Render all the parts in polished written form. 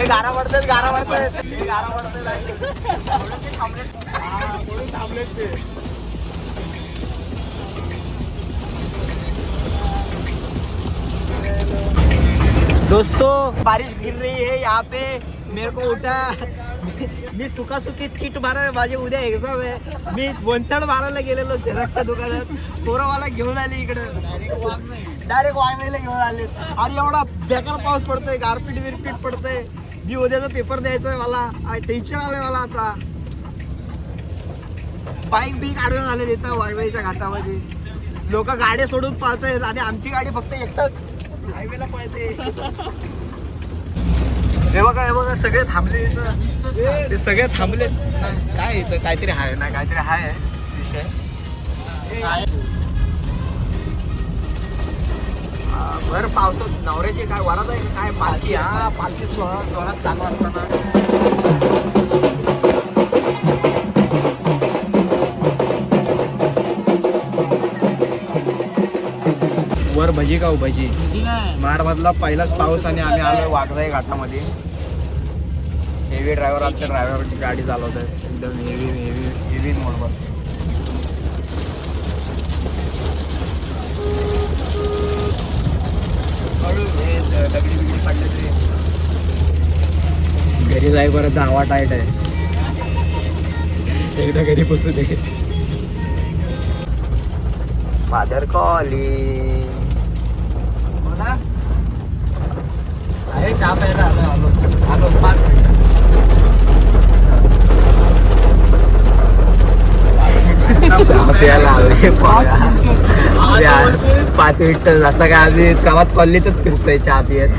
गारा पडतात दोस्तों बारिश गिर रही है यहाँ पे। मेरे को उठा मी सुखासुखी चीट मारा माझे उद्या एक्झाम आहे। मी वंतड मारायला गेलेलो झेरॉक्सच्या दुकानात, पोरावाला घेऊन आली इकडे डायरेक्ट वागण्याला घेऊन आले। आणि एवढा बेकार पाऊस पडतोय, गारपीट बिरपीट पडतोय। मी उद्याचा पेपर द्यायचा आहे मला, टेन्शन आलंय मला आता। बाईक बी काढून आले इथं वाघजाईच्या घाटामध्ये, लोक गाड्या सोडून पळतायत आणि आमची गाडी फक्त एकटाच हायवेला पळते। हे बघा सगळे थांबले इथं, ते सगळे थांबले। काय इथं काहीतरी आहे ना, काहीतरी आहे विषय। भर पावसात नवऱ्याची काय वरात आहे काय, पालखी हा पालखी सोहळा जोरात चालू असताना वर भजी खाऊ भजी। माडमधला पहिलाच पाऊस आणि आम्ही आलो वाघजाई घाटामध्ये। हेवी ड्रायव्हर आमच्या ड्रायव्हरची गाडी चालवत आहे एकदम हेवी मोडवर। दगडी बिगडी पडले तरी घरी जाईपर्यंत हवा टाईट आहे, एकदा घरी पोचू दे। फादर कॉलिंग अरे चहा प्यायला आलो 5 मिनिटं। 5 मिनिटं असं काय आम्ही गावात कॉलनीतच फिरतोय चहा पियत।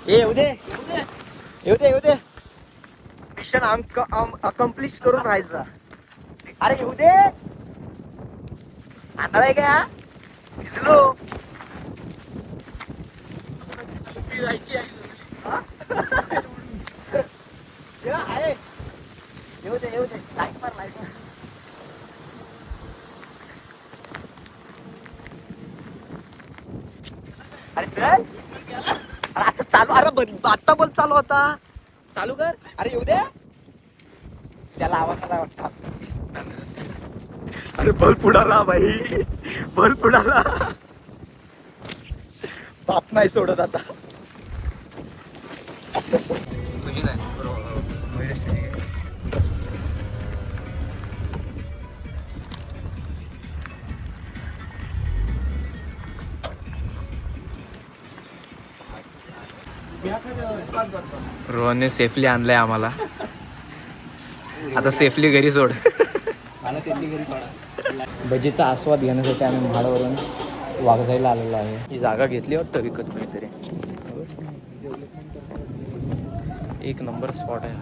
येऊ दे मिशन अकम्प्लिश करून राहायचा। अरे येऊ दे, आंधळा आहे का भिजलो। येऊ दे लाईट मार लाईट। अरे चल आता चालू, अरे आता बल्ब चालू होता, चालू कर। अरे येऊ दे, त्याला आवाज आला वाटतं। अरे बल्ब उडाला भाई, बल्ब उडाला। बाप नाही सोडत आता। तुझी काय रोहनने सेफली आणलंय आम्हाला, आता सेफली घरी सोड। मला सेफली घरी सोडा। भजीचा आस्वाद घेण्यासाठी आम्ही म्हाडवरून वाघजाईला आलेलो आहे। ही जागा घेतली वाटतं विकत काहीतरी, एक नंबर स्पॉट आहे।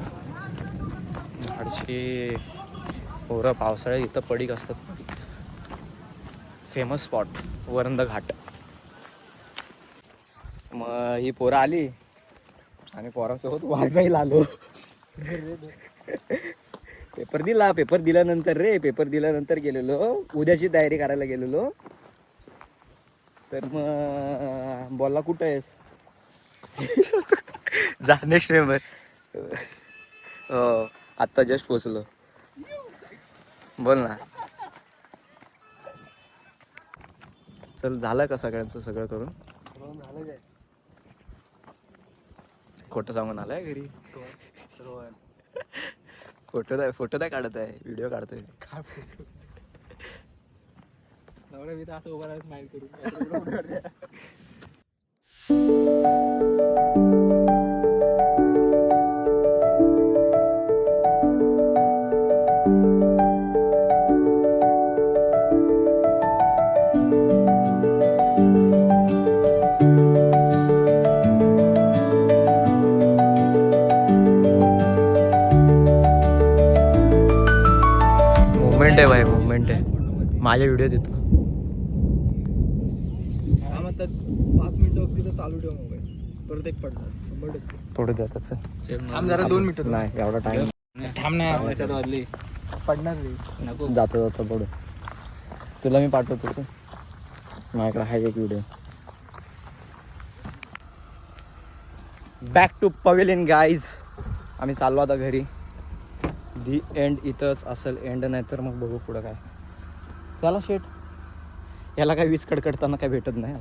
म्हाडची पोरं पावसाळ्यात इथं पडीक असतात। फेमस स्पॉट वरंद घाट। मग ही पोरं आली आणि पोरांसोबत वाघजाईला आलो। पेपर दिल्यानंतर गेलेलो, उद्याची तयारी करायला गेलेलो। तर मग बोलला कुठं आहेस, जा नेक्स्ट मेंबर। हो आत्ता जस्ट पोचलो, बोल ना। चल झालं का सगळ्यांचं सगळं करून? खोटं सांगून आलाय घरी। फोटो नाही काढत आहे, व्हिडिओ काढतोय। नवरा मी तर असं उभा राहायला स्माइल करू। मुवमेंट आहे भाई, मुवमेंट आहे. माझ्या व्हिडिओत येतो. 5 मिनिटं अगदी चालू ठेव मोबाईल, परत एक पडणार 100%. थोडं द्याच जरा 2 मिनिटं नाही एवढा टाइम थांब नाही पडणार नाही. नको. जाता पडू. तुला मी पाठवतो तू. माझ्याकडे आहे एक video. Back to pavilion guys. आम्ही चाललो आता घरी. दी एंड इथंच असेल. एंड नाही तर मग बघू पुढं काय. चला शेट. याला काय वीज कडकडताना काय भेटत नाही.